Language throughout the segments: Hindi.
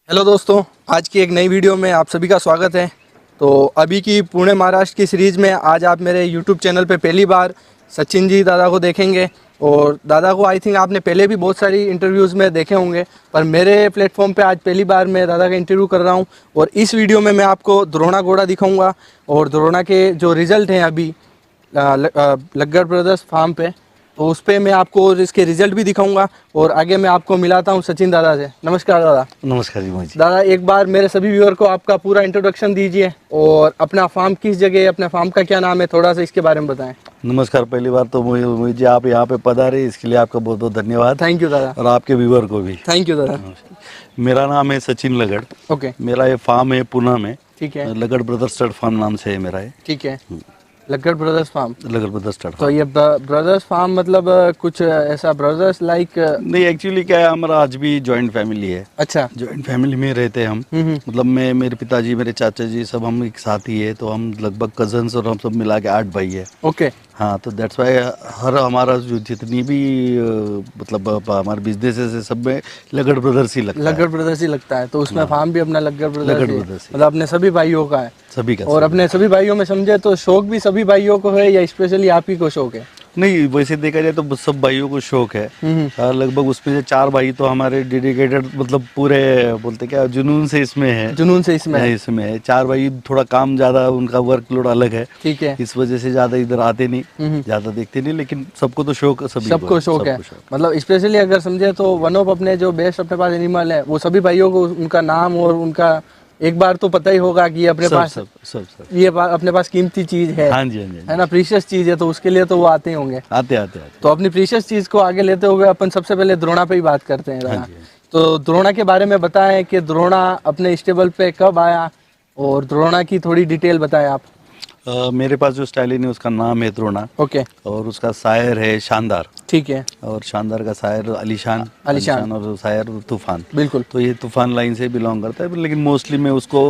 हेलो दोस्तों, आज की एक नई वीडियो में आप सभी का स्वागत है। तो अभी की पुणे महाराष्ट्र की सीरीज़ में आज आप मेरे यूट्यूब चैनल पे पहली बार सचिन जी दादा को देखेंगे। और दादा को आई थिंक आपने पहले भी बहुत सारी इंटरव्यूज़ में देखे होंगे, पर मेरे प्लेटफॉर्म पे आज पहली बार मैं दादा का इंटरव्यू कर रहा हूँ। और इस वीडियो में मैं आपको द्रोणा घोड़ा दिखाऊँगा और द्रोणा के जो रिज़ल्ट हैं अभी लग्गर ब्रदर्स फार्म पे, तो उस पर मैं आपको इसके रिजल्ट भी दिखाऊंगा। और आगे मैं आपको मिलाता हूँ सचिन दादा से। नमस्कार दादा। नमस्कार जी मोहित जी। दादा, एक बार मेरे सभी व्यूअर को आपका पूरा इंट्रोडक्शन दीजिए और अपना फार्म किस जगह है, अपना फार्म का क्या नाम है, थोड़ा सा इसके बारे में बताएं। नमस्कार, पहली बार तो मोहित जी आप यहाँ पे पधारे, इसके लिए आपका बहुत बहुत धन्यवाद। थैंक यू दादा। और आपके व्यूअर को भी थैंक यू दादा। मेरा नाम है सचिन लगड़। ओके, मेरा ये फार्म है पुणे में। ठीक है। लगड़ ब्रदर्स स्टड फार्म नाम से है मेरा ये। ठीक है, लग्गर ब्रदर्स फार्म। लगड़ ब्रदर्स स्टड तो फार्म। ये ब्रदर्स फार्म मतलब कुछ ऐसा ब्रदर्स लाइक? नहीं, एक्चुअली क्या है, हमारा आज भी जॉइंट फैमिली है। अच्छा। जॉइंट फैमिली में रहते हैं हम। मतलब मैं, मेरे पिताजी, मेरे चाचा जी सब हम एक साथ ही है। तो हम लगभग कजन्स और हम सब मिला के 8 भाई है। ओके। हाँ, तो दैट्स वाई हर हमारा जो जितनी भी मतलब हमारे बिजनेसेस है सब में लगड़ ब्रदर्स ही लगता है। लग्गर ब्रदर्स ही लगता है, तो उसमें फार्म भी अपना लग्गर लगड़ ब्रदर्स ही है। ब्रदर्स ही। मतलब अपने सभी भाइयों का है। सभी का। और अपने सभी भाइयों में समझे तो शौक भी सभी भाइयों को है या स्पेशली आप ही को शौक है? नहीं, वैसे देखा जाए तो सब भाइयों को शौक है। लगभग उसमें से 4 भाई तो हमारे डेडिकेटेड, मतलब पूरे बोलते क्या, जुनून से इसमें है। जुनून से इसमें है। इसमें है 4 भाई, थोड़ा काम ज्यादा, उनका वर्कलोड अलग है। ठीक है। इस वजह से ज्यादा इधर आते नहीं, ज्यादा देखते नहीं, लेकिन सबको तो शौक, सबको शौक है। मतलब स्पेशली अगर समझे तो वन ऑफ अपने जो बेस्ट अपने पास एनिमल है, वो सभी भाइयों को उनका नाम और उनका एक बार तो पता ही होगा कि अपने पास सब ये अपने पास कीमती चीज है। हाँ जी, हाँ जी, है ना, प्रीशियस चीज है, तो उसके लिए तो वो आते ही होंगे। आते। तो अपनी प्रीशियस चीज को आगे लेते हुए अपन सबसे पहले द्रोणा पे ही बात करते हैं। हाँ जी। तो द्रोणा के बारे में बताएं कि द्रोणा अपने स्टेबल पे कब आया और द्रोणा की थोड़ी डिटेल बताएं आप। मेरे पास जो स्टाइलिन है उसका नाम है द्रोणा। ओके। और उसका शायर है शानदार। ठीक है। और शानदार का शायर अलीशान और शायर तूफान। बिल्कुल। तो ये तूफान लाइन से बिलोंग करता है, लेकिन मोस्टली मैं उसको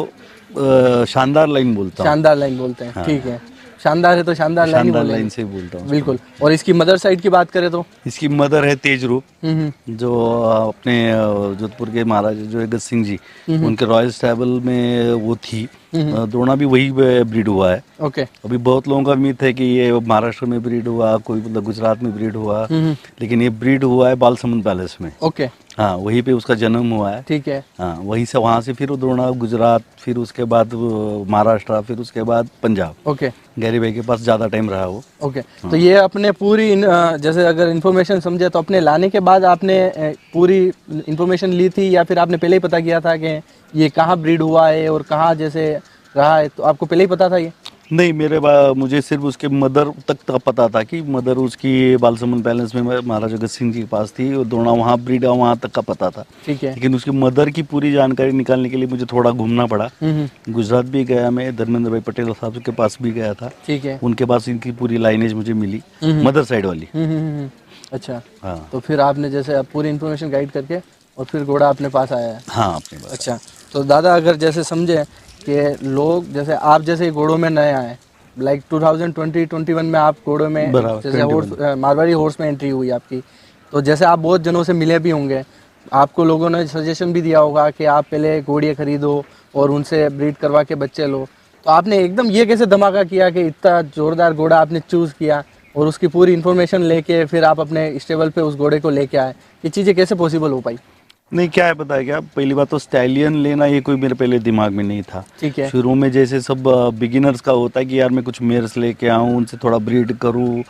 शानदार लाइन बोलता हूँ। शानदार लाइन बोलते हैं। हाँ। ठीक है, शानदार है तो शानदार लाइन ही शानदार बोलेंगे। लाइन से बोलता हूँ। बिल्कुल। और इसकी मदर साइड की बात करें तो इसकी मदर है तेज रूप, हम्म। जो अपने जोधपुर के महाराजा जो है गज सिंह जी, उनके रॉयल स्टैबल में वो थी। द्रोणा भी वही ब्रीड हुआ है। ओके। अभी बहुत लोगों का उम्मीद है कि ये महाराष्ट्र में ब्रीड हुआ, कोई मतलब गुजरात में ब्रीड हुआ, लेकिन ये ब्रीड हुआ है बालसमुंद पैलेस में। ओके। हाँ, वहीं पे उसका जन्म हुआ है। ठीक है। हाँ, वहीं से, वहाँ से फिर वो द्रोणा गुजरात, फिर उसके बाद वो महाराष्ट्र, फिर उसके बाद पंजाब। ओके। गैरी भाई के पास ज़्यादा टाइम रहा वो। ओके। तो ये अपने पूरी जैसे अगर इन्फॉर्मेशन समझे तो अपने लाने के बाद आपने पूरी इन्फॉर्मेशन ली थी या फिर आपने पहले ही पता किया था कि ये कहाँ ब्रीड हुआ है और कहाँ जैसे रहा है, तो आपको पहले ही पता था ये? नहीं, मुझे सिर्फ उसके मदर तक का पता था कि मदर उसकी बालसमुंद पैलेस में महाराजा गज सिंह जी के पास थी और द्रोणा वहाँ ब्रीड है, वहाँ तक का पता था। ठीक है। लेकिन उसकी मदर की पूरी जानकारी निकालने के लिए मुझे थोड़ा घूमना पड़ा। गुजरात भी गया मैं, धर्मेंद्र भाई पटेल साहब के पास भी गया था। ठीक है। उनके पास इनकी पूरी लाइनेज मुझे मिली, मदर साइड वाली। अच्छा। हाँ। तो फिर आपने जैसे पूरी इन्फॉर्मेशन गाइड करके और फिर घोड़ा अपने पास आया है? हाँ, अपने पास। अच्छा। तो दादा अगर जैसे समझे कि लोग जैसे आप जैसे घोड़ों में नए आए, लाइक 2020-21 में आप घोड़ों में जैसे मारवाड़ी हॉर्स में एंट्री हुई आपकी, तो जैसे आप बहुत जनों से मिले भी होंगे, आपको लोगों ने सजेशन भी दिया होगा कि आप पहले घोड़ियाँ खरीदो और उनसे ब्रीड करवा के बच्चे लो, तो आपने एकदम ये कैसे धमाका किया कि इतना ज़ोरदार घोड़ा आपने चूज़ किया और उसकी पूरी इन्फॉर्मेशन लेके फिर आप अपने स्टेबल पे उस घोड़े को लेके आए? ये चीज़ें कैसे पॉसिबल हो पाई? नहीं, क्या है पता है क्या, पहली बात तो स्टैलियन लेना ये कोई मेरे पहले दिमाग में नहीं था। ठीक है। शुरू में जैसे सब बिगिनर्स का होता है कि यार मैं कुछ मेयर्स लेके आऊँ, उनसे थोड़ा ब्रीड करूँ,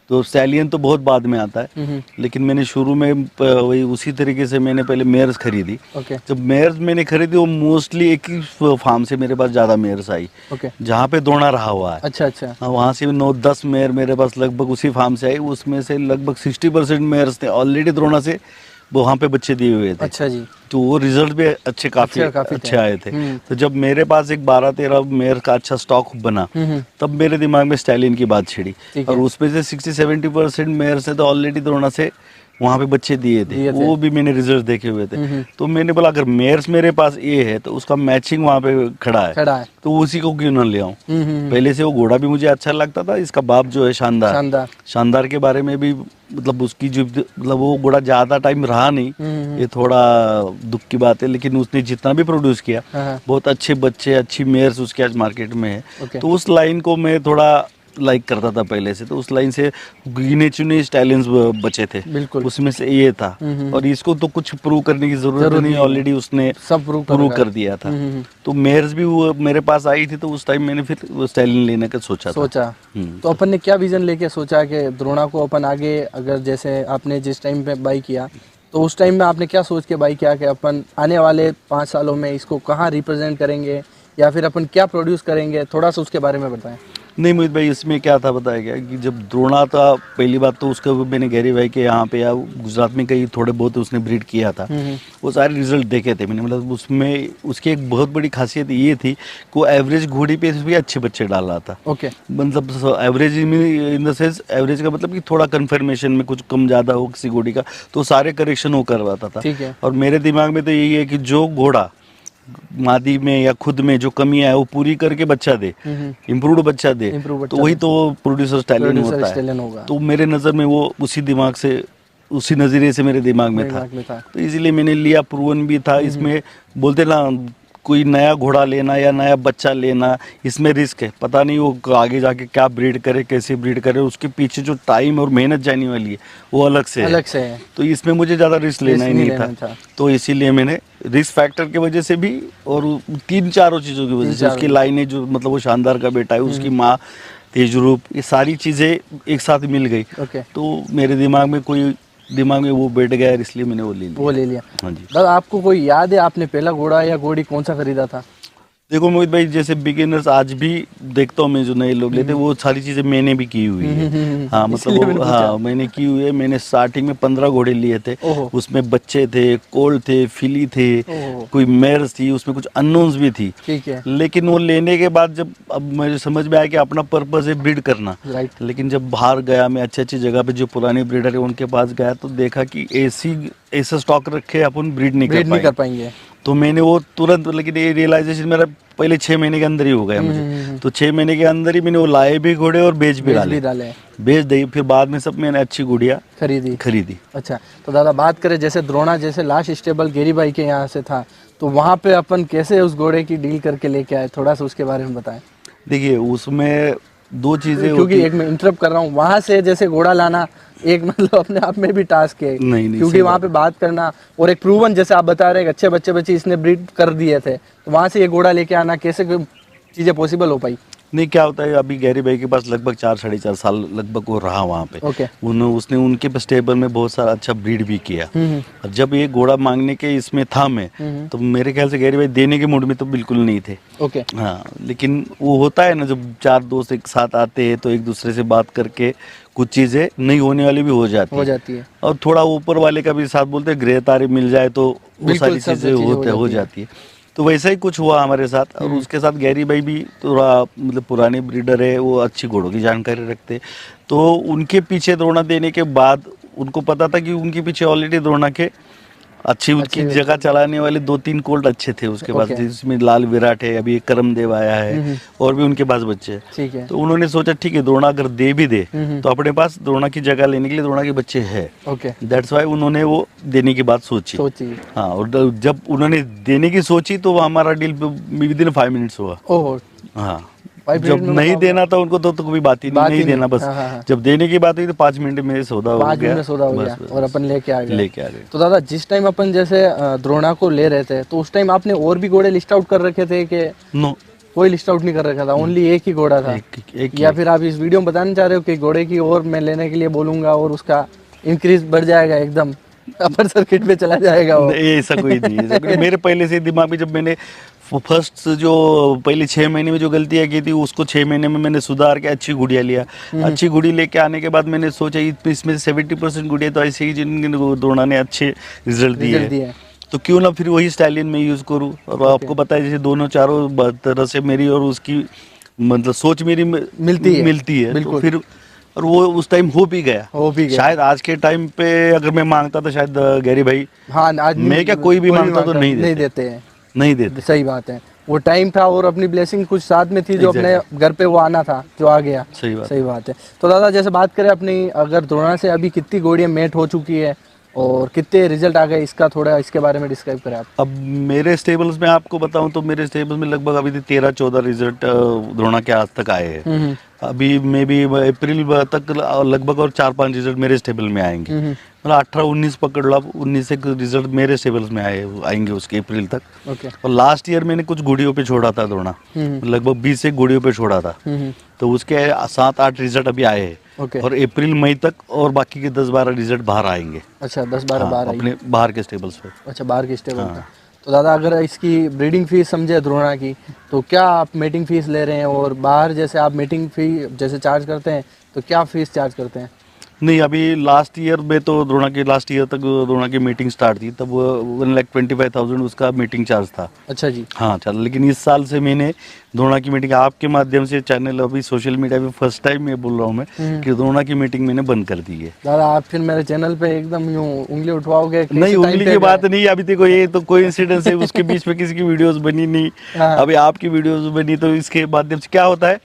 तो स्टैलियन तो बहुत बाद में आता है। लेकिन मैंने शुरू में वही उसी तरीके से मैंने पहले मेयर्स खरीदी। ओके। जब मेयर्स मैंने खरीदी वो मोस्टली एक ही फार्म से मेरे पास ज़्यादा मेयर्स आई। ओके। जहाँ पे द्रोणा रहा हुआ है। अच्छा अच्छा। हाँ, वहाँ से 9-10 मेयर मेरे पास लगभग उसी फार्म से आई। उसमें से लगभग 60% मेयर्स थे ऑलरेडी द्रोणा से वहाँ पे बच्चे दिए हुए थे। अच्छा जी। तो वो रिजल्ट भी अच्छे काफी अच्छे आए थे। तो जब मेरे पास एक 12-13 मेयर का अच्छा स्टॉक बना, तब मेरे दिमाग में स्टाइलिन की बात छिड़ी। और उसमें से 60-70% मेयर से तो ऑलरेडी द्रोणा से वहाँ पे बच्चे दिए थे, वो भी मैंने रिजल्ट देखे हुए थे। तो मैंने बोला अगर मेयर्स मेरे पास ये है तो उसका मैचिंग वहाँ पे खड़ा है तो उसी को क्यों ना ले आऊं। पहले से वो घोड़ा भी मुझे अच्छा लगता था, इसका बाप जो है शानदार के बारे में भी मतलब उसकी जो मतलब वो घोड़ा ज्यादा टाइम रहा नहीं, ये थोड़ा दुख की बात है, लेकिन उसने जितना भी प्रोड्यूस किया बहुत अच्छे बच्चे, अच्छी मेयर्स उसके आज मार्केट में है। तो उस लाइन को मैं थोड़ा लाइक करता था पहले से, तो उस लाइन से गिने चुने स्टैलियंस बचे थे, उसमें से ये था। और इसको तो कुछ प्रूव करने की जरूरत नहीं, ऑलरेडी उसने सब प्रूव कर दिया था। तो मेयर्स भी वो मेरे पास आई थी, तो उस टाइम मैंने फिर वो स्टैलियन लेने का सोचा। तो अपन ने क्या विजन लेके सोचा कि द्रोणा को अपन आगे, अगर जैसे आपने जिस टाइम पे बाई किया तो उस टाइम में आपने क्या सोच के बाई किया कि अपन आने वाले 5 सालों में इसको कहाँ रिप्रेजेंट करेंगे या फिर अपन क्या प्रोड्यूस करेंगे, थोड़ा सा उसके बारे में बताएं। नहीं मोहित भाई, इसमें क्या था बताया गया कि जब द्रोणा था, पहली बात तो उसका मैंने गहरी भाई के यहाँ पे या गुजरात में कई थोड़े बहुत उसने ब्रीड किया था, वो सारे रिजल्ट देखे थे मैंने। मतलब उसमें उसकी एक बहुत बड़ी खासियत ये थी कि वो एवरेज घोड़ी पे भी अच्छे बच्चे डाल रहा था। मतलब average in the sense, average का मतलब कि थोड़ा कन्फर्मेशन में कुछ कम ज़्यादा हो किसी घोड़ी का तो सारे करेक्शन वो करवाता था। और मेरे दिमाग में तो यही है कि जो घोड़ा मादी में या खुद में जो कमी है वो पूरी करके बच्चा दे, इम्प्रूव्ड बच्चा दे, तो वही तो प्रोड्यूसर स्टाइलिन होता है। तो मेरे नज़र में वो उसी दिमाग से, उसी नज़रिए से मेरे दिमाग में था। तो इसीलिए मैंने लिया, प्रूवन भी था। इसमें बोलते ना कोई नया घोड़ा लेना या नया बच्चा लेना, इसमें रिस्क है, पता नहीं वो आगे जाके क्या ब्रीड करे, कैसे ब्रीड करे, उसके पीछे जो टाइम और मेहनत जाने वाली है वो अलग से है। तो इसमें मुझे ज़्यादा रिस्क लेना ही नहीं था। तो इसीलिए मैंने रिस्क फैक्टर की वजह से भी और 3-4 चीज़ों की वजह से, उसकी लाइनें जो मतलब वो शानदार का बेटा है, उसकी माँ तेजरूप, ये सारी चीज़ें एक साथ मिल गई। तो मेरे दिमाग में वो बैठ गया, इसलिए मैंने वो ले लिया। हाँ जी। दादा, आपको कोई याद है आपने पहला घोड़ा या घोड़ी कौन सा खरीदा था? देखो मोहित भाई, जैसे बिगिनर्स आज भी देखता हूँ मैं, जो नए लोग लेते हैं वो सारी चीजें मैंने भी की हुई है। हाँ मतलब हाँ मैंने की हुई है। मैंने स्टार्टिंग में 15 घोड़े लिए थे, उसमें बच्चे थे, कोल थे, फिली थे, कोई मेयर्स थी, उसमें कुछ अननोन्स भी थी। ठीक है। लेकिन वो लेने के बाद जब अब मुझे समझ में आया कि अपना पर्पज है ब्रीड करना, लेकिन जब बाहर गया मैं अच्छी अच्छी जगह पे जो पुराने ब्रीडर है उनके पास गया तो देखा कि ऐसा स्टॉक रखे अपन ब्रीड नहीं कर पाएंगे। तो मैंने वो तुरंत, लेकिन ये रियलाइजेशन मेरा पहले 6 महीने के अंदर ही हो गया मुझे। तो 6 महीने के अंदर ही मैंने वो लाए भी घोड़े और बेच भी डाले, बेच दी। फिर बाद में सब मैंने अच्छी गुड़िया खरीदी। अच्छा, तो दादा बात करें जैसे द्रोणा जैसे लास्ट स्टेबल गेरी भाई के यहाँ से था, तो वहाँ पे अपन कैसे उस घोड़े की डील करके लेके आए, थोड़ा सा उसके बारे में बताएं। देखिए उसमें 2 चीजें, क्योंकि एक मैं इंटरप्ट कर रहा हूँ, वहाँ से जैसे घोड़ा लाना एक मतलब अपने आप में भी टास्क है। नहीं, क्योंकि वहाँ पे बात करना और एक प्रूवन, जैसे आप बता रहे हैं अच्छे बच्चे इसने ब्रीड कर दिए थे, तो वहाँ से ये घोड़ा लेके आना कैसे चीजें पॉसिबल हो पाई? नहीं, क्या होता है अभी गहरी भाई के पास लगभग 4-4.5 साल लगभग वो रहा वहाँ पे। उसने उनके स्टेबल में बहुत सारा अच्छा ब्रीड भी किया। और जब ये घोड़ा मांगने के इसमें था मैं, तो मेरे ख्याल से गहरी भाई देने के मूड में तो बिल्कुल नहीं थे। हाँ, लेकिन वो होता है ना जब 4 दोस्त एक साथ आते हैं तो एक दूसरे से बात करके कुछ चीजें नहीं होने वाली भी हो जाती है। और थोड़ा ऊपर वाले का भी साथ बोलते ग्रह तारे मिल जाए तो वो सारी चीजें हो जाती है। तो वैसा ही कुछ हुआ हमारे साथ। और उसके साथ गहरी भाई भी थोड़ा मतलब पुराने ब्रीडर है, वो अच्छी घोड़ों की जानकारी रखते, तो उनके पीछे द्रोणा देने के बाद उनको पता था कि उनके पीछे ऑलरेडी द्रोणा के अच्छी उसकी जगह चलाने वाले 2-3 कोल्ड अच्छे थे उसके पास, जिसमें लाल विराट है, अभी एक करमदेव आया है, और भी उनके पास बच्चे हैं। तो उन्होंने सोचा ठीक है द्रोणा अगर दे भी दे तो अपने पास द्रोणा की जगह लेने के लिए द्रोणा के बच्चे है। दैट्स वाई उन्होंने वो देने की बात सोची। हाँ, और जब उन्होंने देने की सोची तो हमारा डील विदिन 5 मिनट्स हुआ। हाँ, जब नहीं देना था उनको तो कोई बात ही नहीं देना, बस जब देने की बात हुई तो 5 मिनट में सौदा हो गया और अपन लेके आ गए। तो दादा जिस टाइम अपन जैसे द्रोणा को ले रहे थे तो उस टाइम आपने और भी घोड़े लिस्ट आउट कर रखे थे कि नो? कोई लिस्ट आउट नहीं कर रखा था, ओनली एक ही घोड़ा था? या फिर आप इस वीडियो में बताना चाह रहे हो कि घोड़े की और मैं लेने के लिए बोलूंगा और उसका इंक्रीज बढ़ जाएगा, एकदम अपर सर्किट पे चला जाएगा? ऐसा कोई नहीं। मेरे पहले से दिमाग में, जब मैंने फर्स्ट जो पहले 6 महीने में जो गलतियाँ की थी उसको 6 महीने में मैंने सुधार के अच्छी गुड़िया लिया। अच्छी गुड़ी लेके आने के बाद मैंने सोचा इसमें 70% गुड़िया तो ऐसे ही जिन द्रोणा ने अच्छे रिजल्ट दिए, तो क्यों ना फिर वही स्टाइलिन में यूज़ करूँ। और आपको पता है जैसे दोनों चारों तरह से मेरी और उसकी मतलब सोच मेरी मिलती है। तो फिर और वो उस टाइम हो भी गया। शायद आज के टाइम पे अगर मैं मांगता तो शायद गैरी भाई, हाँ आज मैं क्या कोई भी मांगता तो नहीं देते हैं, नहीं देते। सही बात है, वो टाइम था और अपनी ब्लेसिंग कुछ साथ में थी जो अपने घर पे वो आना था जो आ गया। सही बात है। तो दादा जैसे बात करें अपनी, अगर द्रोणा से अभी कितनी घोड़ियाँ मेट हो चुकी है और कितने रिजल्ट आ गए, इसका थोड़ा इसके बारे में डिस्क्राइब करें आप। अब मेरे स्टेबल्स में आपको बताऊं तो मेरे स्टेबल्स में लगभग अभी 13-14 रिजल्ट द्रोणा के आज तक आए हैं। अभी मे भी अप्रैल तक लगभग और 4-5 रिजल्ट मेरे स्टेबल में आएंगे। मतलब 18-19 पकड़ लो आप, 19 एक रिजल्ट मेरे स्टेबल्स में आएंगे उसके अप्रैल तक। और लास्ट ईयर मैंने कुछ घोड़ियों पे छोड़ा था द्रोणा, लगभग 20 एक घोड़ियों पे छोड़ा था, तो उसके 7-8 रिजल्ट अभी आए हैं। और अप्रैल मई तक और बाकी के 10-12 रिजल्ट बाहर आएंगे। अच्छा 10-12 बाहर अपने बाहर के स्टेबल्स पे। अच्छा बाहर के स्टेबल पे। तो दादा अगर इसकी ब्रीडिंग फीस समझे द्रोणा की, तो क्या आप मीटिंग फीस ले रहे हैं, और बाहर जैसे आप मीटिंग फी जैसे चार्ज करते हैं तो क्या फीस चार्ज करते हैं? नहीं, अभी लास्ट ईयर में तो द्रोणा के लास्ट ईयर तक द्रोणा की मीटिंग स्टार्ट थी, तब 1,25,000 उसका मीटिंग चार्ज था। अच्छा जी। हाँ चल, लेकिन इस साल से मैंने द्रोणा की मीटिंग आपके माध्यम से चैनल, अभी सोशल मीडिया पे फर्स्ट टाइम मैं बोल रहा हूँ मैं कि द्रोणा की मीटिंग मैंने बंद कर दी है। दादा आप फिर मेरे चैनल पे एकदम यूं उंगली उठवाओगे? नहीं, उंगली की बात नहीं, अभी देखो ये तो कोइंसिडेंस है, उसके बीच में किसी की वीडियोस बनी नहीं, अभी आपकी वीडियोस बनी, तो इसके माध्यम से क्या होता है,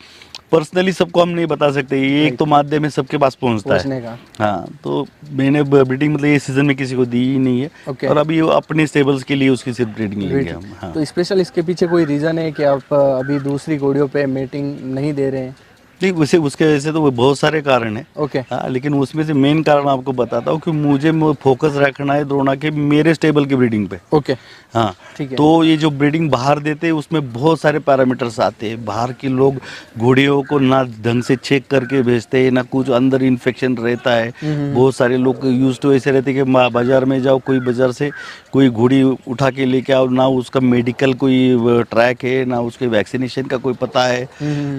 पर्सनली सबको हम नहीं बता सकते, ये एक तो माध्यम है सबके पास पहुंचता है। हाँ, तो मैंने ब्रीडिंग मतलब ये सीजन में किसी को दी ही नहीं है। और अभी अपने स्टेबल्स के लिए उसकी सिर्फ ब्रीडिंग लेंगे हम। हाँ। तो स्पेशल इसके पीछे कोई रीजन है कि आप अभी दूसरी घोड़ियों पे मीटिंग नहीं दे रहे हैं? नहीं, वैसे उसके वजह तो बहुत सारे कारण हैं। हाँ, लेकिन उसमें से मेन कारण आपको बताता हूँ कि मुझे फोकस रखना है द्रोणा के मेरे स्टेबल की ब्रीडिंग पे। हाँ, ठीक है। तो ये जो ब्रीडिंग बाहर देते हैं उसमें बहुत सारे पैरामीटर्स आते हैं। बाहर के लोग घोड़ियों को ना ढंग से चेक करके भेजते हैं, ना कुछ अंदर इन्फेक्शन रहता है। बहुत सारे लोग यूज टू ऐसे रहते हैं कि बाजार में जाओ, कोई बाजार से कोई घोड़ी उठा के लेके आओ, ना उसका मेडिकल कोई ट्रैक है, ना उसके वैक्सीनेशन का कोई पता है,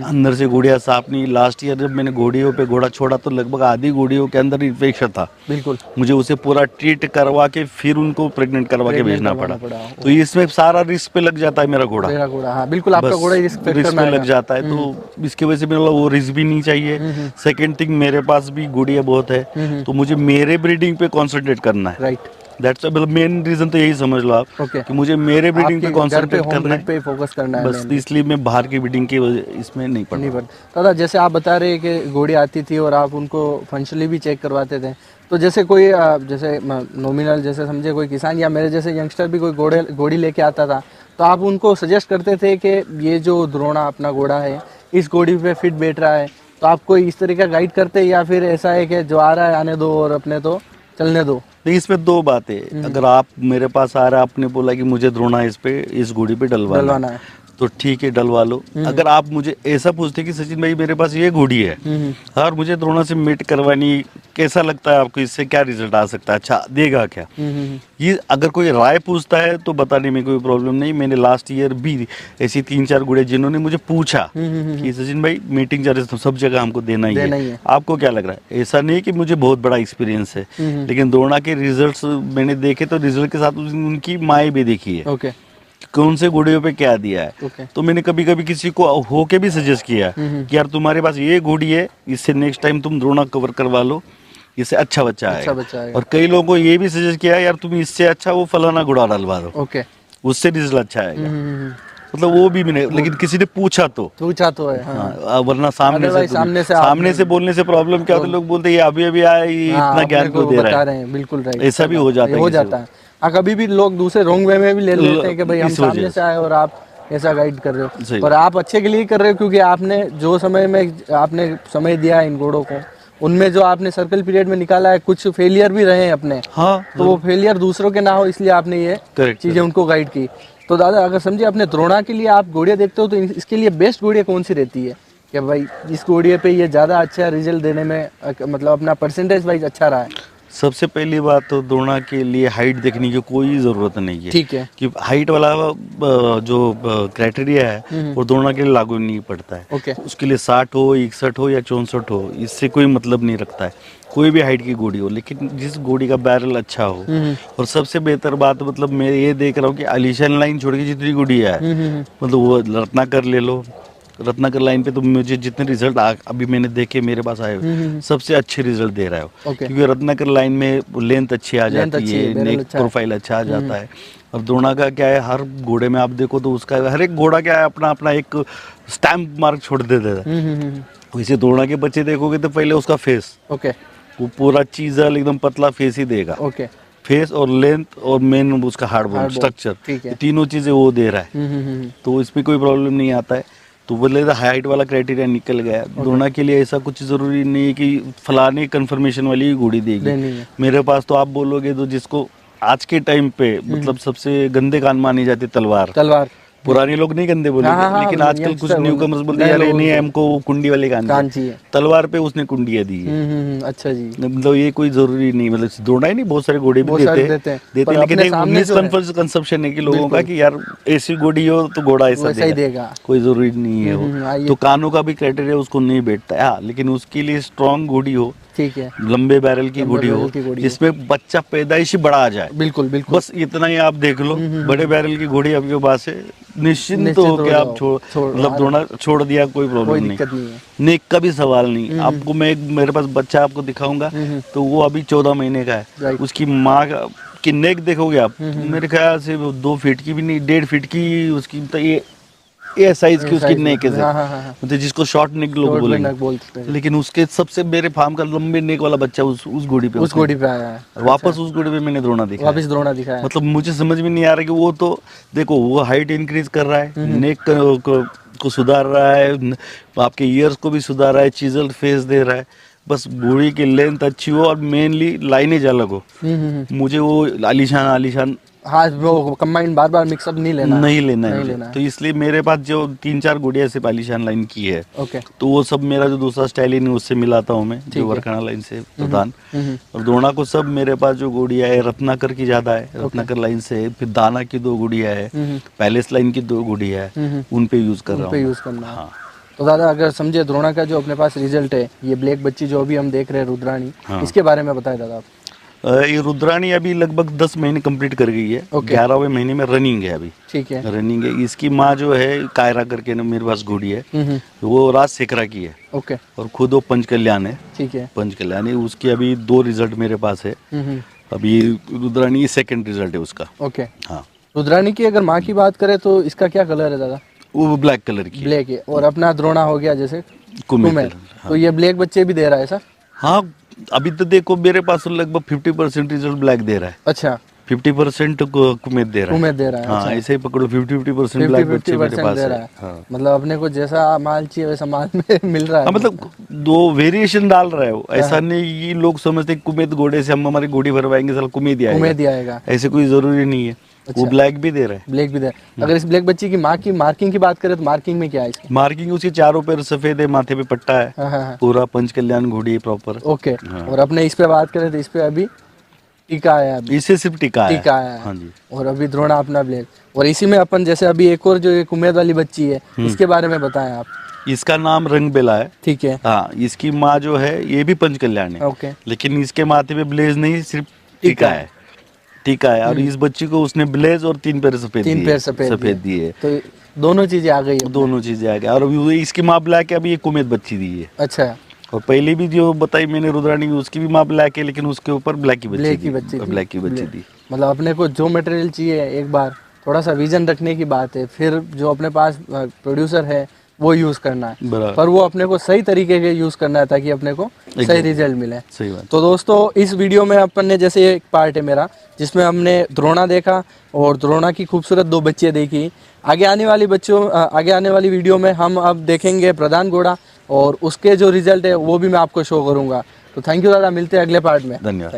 अंदर से घोड़ियाँ साफ नहीं। लास्ट ईयर जब मैंने घोड़ियों पे घोड़ा छोड़ा तो लगभग आधी घोड़ियों के अंदर इन्फेक्शन था। बिल्कुल, मुझे उसे पूरा ट्रीट करवा के फिर उनको प्रेग्नेंट करवा के भेजना पड़ा। तो इसमें सारा रिस्क पे लग जाता है मेरा घोड़ा। हाँ, बिल्कुल आपका घोड़ा रिस्क पे लग जाता है, तो इसकी वजह से मेरा वो रिस्क भी नहीं चाहिए। सेकेंड थिंग, मेरे पास भी घोड़ियाँ बहुत है, तो मुझे मेरे ब्रीडिंग पे कॉन्सेंट्रेट करना है। राइट, दैट्स मेन रीजन, तो यही समझ लो आप कि मुझे मेरे ब्रीडिंग पे कॉन्सेंट्रेट करना है, पे फोकस करना है बस। इसलिए मैं बाहर की ब्रीडिंग के इसमें नहीं पड़ता। दादा जैसे आप बता रहे हैं कि घोड़ी आती थी और आप उनको फंक्शनली भी चेक करवाते थे, तो जैसे कोई जैसे नॉमिनल जैसे समझे कोई किसान या मेरे जैसे यंगस्टर भी कोई घोड़ी लेके आता था, तो आप उनको सजेस्ट करते थे कि ये जो द्रोणा अपना घोड़ा है इस घोड़ी पे फिट बैठ रहा है, तो आप कोई इस तरह का गाइड करते, या फिर ऐसा है कि जो आ रहा है आने दो और अपने तो चलने दो? नहीं, इसमें दो बातें। अगर आप मेरे पास आ रहा है, आपने बोला कि मुझे द्रोणा इस घोड़ी पे डलवाना है, तो ठीक है, डलवा लो। अगर आप मुझे ऐसा पूछते कि सचिन भाई मेरे पास ये घोड़ी है और मुझे द्रोणा से मीट करवानी, कैसा लगता है आपको, इससे क्या रिजल्ट आ सकता है, अच्छा देगा क्या, ये अगर कोई राय पूछता है तो बताने में कोई प्रॉब्लम नहीं। मैंने लास्ट ईयर भी ऐसी 3-4 घोड़े जिन्होंने मुझे पूछा कि सचिन भाई मीटिंग चार्जेस तो सब जगह हमको देना ही है, आपको क्या लग रहा है। ऐसा नहीं कि मुझे बहुत बड़ा एक्सपीरियंस है, लेकिन द्रोणा के रिजल्ट्स मैंने देखे, तो रिजल्ट के साथ उनकी माएँ भी देखी है, कौन से घोड़ियों पे क्या दिया है। तो मैंने कभी कभी किसी को होके भी सजेस्ट किया कि यार तुम्हारे पास ये घोड़ी है, इससे नेक्स्ट टाइम तुम द्रोणा कवर करवा लो, इससे अच्छा बच्चा आएगा। और कई लोगों को ये भी सजेस्ट किया यार तुम इससे अच्छा वो फलाना घोड़ा डलवा दो, उससे रिजल्ट अच्छा आएगा। मतलब वो भी मैंने, लेकिन किसी ने पूछा तो है। हाँ, वरना सामने से बोलने से प्रॉब्लम क्या होता है, लोग बोलते हैं अभी आया, इतना ज्ञान को दे रहा है। बिल्कुल राइट, ऐसा भी हो जाता है। हाँ, कभी भी लोग दूसरे रॉन्ग वे में भी ले लेते हैं कि भाई हम सामने से आए और आप ऐसा गाइड कर रहे हो, और आप अच्छे के लिए कर रहे हो, क्योंकि आपने जो समय में आपने समय दिया इन घोड़ों को, उनमें जो आपने सर्कल पीरियड में निकाला है, कुछ फेलियर भी रहे हैं अपने। हाँ, तो वो फेलियर दूसरों के ना हो, इसलिए आपने ये चीजें उनको गाइड की। तो दादा अगर समझिए अपने द्रोणा के लिए आप घोड़ियाँ देखते हो, तो इसके लिए बेस्ट घोड़ियाँ कौन सी रहती है कि भाई इस घोड़िया पे ये ज्यादा अच्छा रिजल्ट देने में, मतलब अपना परसेंटेज वाइज अच्छा रहा है? सबसे पहली बात तो द्रोणा के लिए हाइट देखने की कोई जरूरत नहीं है। ठीक है, कि हाइट वाला जो क्राइटेरिया है वो द्रोणा के लिए लागू नहीं पड़ता है। उसके लिए 60 हो, 61 हो या 64 हो, इससे कोई मतलब नहीं रखता है, कोई भी हाइट की घोड़ी हो, लेकिन जिस घोड़ी का बैरल अच्छा हो। और सबसे बेहतर बात, मतलब मैं ये देख रहा हूँ कि आलीशान लाइन छोड़ के जितनी घोड़ी है, मतलब वो रत्नाकर ले लो, रत्नाकर लाइन पे तो मुझे जितने रिजल्ट अभी मैंने देखे मेरे पास आए हुए सबसे अच्छे रिजल्ट दे रहा है वो। ओके। क्योंकि रत्नाकर लाइन में लेंथ अच्छी आ लेंथ जाती अच्छी है, है, बैरल नेक अच्छा है। प्रोफाइल अच्छा आ जाता है। और द्रोणा का क्या है, हर घोड़े में आप देखो तो उसका हर एक घोड़ा क्या है अपना अपना एक स्टैम्प मार्क छोड़ देता है। वैसे द्रोणा के बच्चे देखोगे तो पहले उसका फेस, ओके वो पूरा चीजल एकदम पतला फेस ही देगा। ओके। फेस और लेंथ और मेन उसका hard bone Hard bone, structure, ठीक है। तीनों चीजें वो दे रहा है। तो इसमें कोई प्रॉब्लम नहीं आता है। तो बोले हाइट वाला क्राइटेरिया निकल गया। द्रोणा के लिए ऐसा कुछ जरूरी नहीं है कि फलाने कंफर्मेशन वाली ही घोड़ी देनी देगी। है। मेरे पास तो आप बोलोगे तो जिसको आज के टाइम पे मतलब सबसे गंदे कान मानी जाती तलवार। तलवार। पुराने लोग नहीं गंदे बोलेंगे, हाँ, लेकिन आजकल कुछ youngster न्यू बोल- कमर्स बोलते नए हैं यार लोगों नहीं को। हमको कुंडी वाले कान कान चाहिए। चाहिए। तलवार पे उसने कुंडियां दी है। अच्छा जी। मतलब ये कोई जरूरी नहीं, मतलब द्रोणा ही नहीं, बहुत सारे घोड़े भी बहुत सारे देते देते हैं। हैं पर लेकिन अपने एक सामने जो है, मिसकंसेप्शन है कि लोगों का बिल्कुल। कि यार ऐसी घोड़ी हो तो घोड़ा ऐसा वैसा ही देगा। देगा। कोई जरूरी नहीं है आइए। वो। तो कानों का भी क्राइटेरिया उसको नहीं बैठता है। हाँ, लेकिन उसके लिए स्ट्रांग घोड़ी हो, ठीक है। लंबे बैरल की लंबे घोड़ी बैरल हो, की घोड़ी हो। जिसमें बच्चा पैदाइशी बड़ा आ जाए। बिल्कुल बिल्कुल। बस इतना ही आप देख लो। बड़े बैरल की घोड़ी आपके पास है, निश्चिंत निश्चित हो हो के आप जाओ। मतलब द्रोणा छोड़ दिया, कोई कोई प्रॉब्लम दिक्कत नहीं है। नेक का भी सवाल नहीं। आपको मैं मेरे पास बच्चा आपको दिखाऊंगा तो वो अभी 14 महीने का है। राइट। उसकी माँ की नेक देखोगे आप, मेरे ख्याल से वो 2 फीट की भी नहीं, 1.5 फीट की उसकी, तो ये साइज की उसकी size नेक है में। सर। हाँ, हाँ, हाँ। मतलब जिसको शॉर्ट नेक लोग शॉर्ट बोलेंगे। नेक बोलते हैं। लेकिन उसके सबसे मेरे फार्म का लंबे नेक वाला बच्चा उस घोड़ी पे उस घोड़ी पे आया है। वापस उस घोड़ी पे मैंने द्रोणा दिखा। वापस द्रोणा दिखाया। मतलब मुझे समझ में नहीं आ रहा कि वो तो देखो वो हाइट इंक्रीज कर रहा है, नेक को सुधार रहा है, आपके ईयर्स को भी सुधार रहा है, चीजल फेस दे रहा है। बस घोड़ी की लेंथ अच्छी हो और मेनली लाइनेज अलग हो। मुझे वो आलीशान आलीशान हाँ, वो कंबाइंड बार बार मिक्सअप नहीं लेना नहीं लेना है नहीं मुझे। लेना है। तो इसलिए मेरे पास जो 3-4 गुड़िया सिर्फ आलीशान लाइन की है, ओके। तो वो सब मेरा जो दूसरा स्टाइलिन है उससे मिलाता हूँ मैं, जो है। वरखाना लाइन से प्रधान। और द्रोणा को सब मेरे पास जो गुड़िया है रत्नाकर की ज्यादा है, रत्नाकर लाइन से, फिर दाना की 2 गुड़िया है, पैलेस लाइन की 2 गुड़िया है, उन पे यूज कर रहा उन पे हूँ। यूज करना है। हाँ। तो दादा अगर समझे द्रोणा का जो अपने पास रिजल्ट है, ये ब्लैक बच्ची जो अभी हम देख रहे हैं रुद्राणी, हाँ। इसके बारे में बताए दादा आप। ये रुद्राणी अभी लगभग 10 महीने कंप्लीट कर गई है। ओके। 11वें महीने में रनिंग है अभी। ठीक है। रनिंग है। इसकी माँ जो है कायरा करके ना मेरे पास घोड़ी है, वो राज सेकरा की है। ओके। और खुद वो पंच कल्याण है। ठीक है। पंच कल्याणी, उसकी अभी 2 रिजल्ट मेरे पास है। अभी रुद्राणी 2nd रिजल्ट है उसका। ओके। हाँ, रुद्राणी की अगर माँ की बात करें तो इसका क्या कलर है दादा। वो ब्लैक कलर की है। ब्लैक है। और अपना द्रोणा हो गया जैसे कुमेर कुमेर, कलर। तो ये ब्लैक बच्चे भी दे रहा है सर। हाँ, अभी तो देखो मेरे पास लगभग 50% रिजल्ट ब्लैक दे रहा है, अच्छा 50% कुमेर दे रहा है। कुमेर दे रहा है। हाँ, अच्छा। ऐसे ही पकड़ो 50% ब्लैक बच्चे मेरे 50% पास दे है। रहा है। हाँ। मतलब अपने को जैसा माल चाहिए वैसा माल में मिल रहा है। हाँ, मतलब 2 वेरिएशन डाल रहा है वो। ऐसा नहीं कि लोग समझते कुमेद घोड़े से हम हमारी घोड़ी भरवाएंगे साला कुमेद ही आएगा। कुमेर दिया आएगा। ऐसे कोई जरूरी नहीं है। वो ब्लैक भी दे रहा है। ब्लैक भी दे। अगर इस ब्लैक बच्ची की माँ की मार्किंग की बात करें तो मार्किंग में क्या है इसकी। मार्किंग उसके चारों पैर सफेद है, माथे पे पट्टा है, हाँ, हाँ, हाँ। पूरा पंच कल्याण घोड़ी है प्रॉपर। ओके। हाँ। और अपने इस पे बात करें तो इस पे अभी टीका आया है। अभी इससे सिर्फ टिका है। टीका आया है। हाँ जी। और अभी द्रोणा अपना ब्लैक। और इसी में अपन जैसे अभी एक और जो एक उम्मीद वाली बच्ची है, इसके बारे में बताएं आप। इसका नाम रंगबेला है। ठीक है। हाँ, इसकी माँ जो है ये भी पंच कल्याण है। ओके। लेकिन इसके माथे पे ब्लेज नहीं, सिर्फ टीका है। टीका है। और इस बच्ची को उसने ब्लेज और 3 पैर सफेद 3 पैर सफेद दिए। तो दोनों चीजें आ गई है। दोनों चीजें आ गई। और अभी इसकी माँ ब्लैक है, अभी ये कुमेद बच्ची दी है। अच्छा। और पहले भी जो बताई मैंने रुद्राणी की, उसकी भी माँ ब्लैक है, लेकिन उसके ऊपर ब्लैक की बच्ची ब्लैक की दी। बच्ची थी। ब्लैक की बच्ची दी। मतलब अपने को जो मटेरियल चाहिए एक बार थोड़ा सा विजन रखने की बात है, फिर जो अपने पास प्रोड्यूसर है वो यूज करना है। बराबर। पर वो अपने को सही तरीके के यूज करना है ताकि अपने को सही रिजल्ट मिले। सही बात। तो दोस्तों इस वीडियो में अपन ने जैसे एक पार्ट है मेरा जिसमें हमने द्रोणा देखा और द्रोणा की खूबसूरत 2 बच्चियां देखी। आगे आने वाली वीडियो में हम अब देखेंगे प्रधान घोड़ा और उसके जो रिजल्ट है वो भी मैं आपको शो करूंगा। तो थैंक यू दादा, मिलते हैं अगले पार्ट में। धन्यवाद।